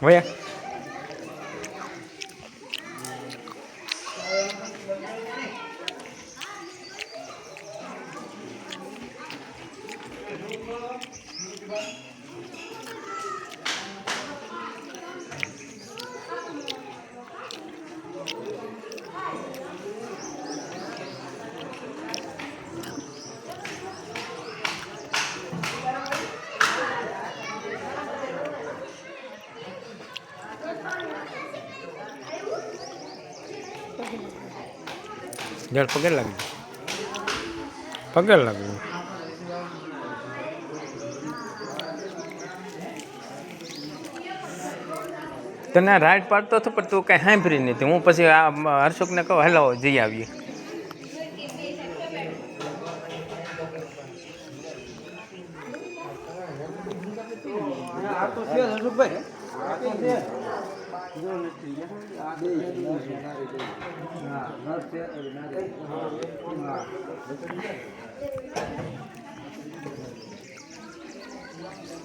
ભૈયા જળ પગે લાગ્યું પગે લાગ્યું તને રાઈડ પાડતો હતો પણ તું કાંઈ સાંભળી નથી હું પછી આ હર્ષુકને કહું હેલો જઈ આવીએ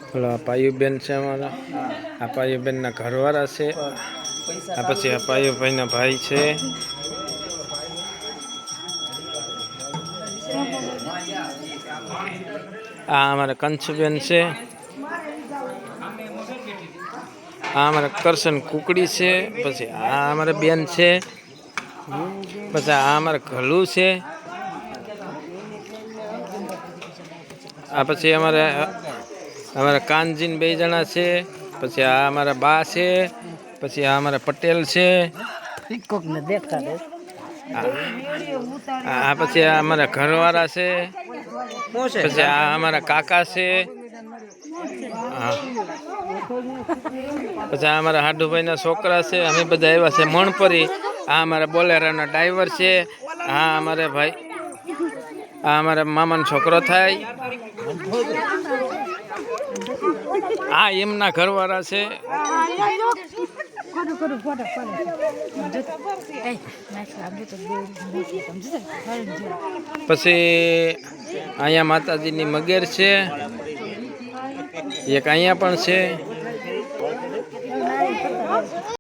પેલા પાયુબેન છે અમારા આ પાયુબેનના ઘરવાળા છે આ પછી આ પાયુભાઈના ભાઈ છે આ અમારા કંચુબેન છે આ અમારા કરશન કુકડી છે પછી આ અમારા બેન છે પછી આ અમારા ઘલું છે આ પછી અમારા કાનજીન 2 જણા છે પછી આ અમારા બા છે પછી આ અમારા પટેલ છે આ પછી આ અમારા ઘરવાળા છે પછી આ અમારા કાકા છે પછી આ અમારા હાડુભાઈના છોકરા છે અમે બધા આવ્યા છે મણપરી આ અમારા બોલેરાનો ડ્રાઈવર છે આ અમારે ભાઈ આ અમારા મામાનો છોકરો થાય આ એમના ઘરવાળા છે પછી અહીંયા માતાજીની મગેર છે એક અહીંયા પણ છે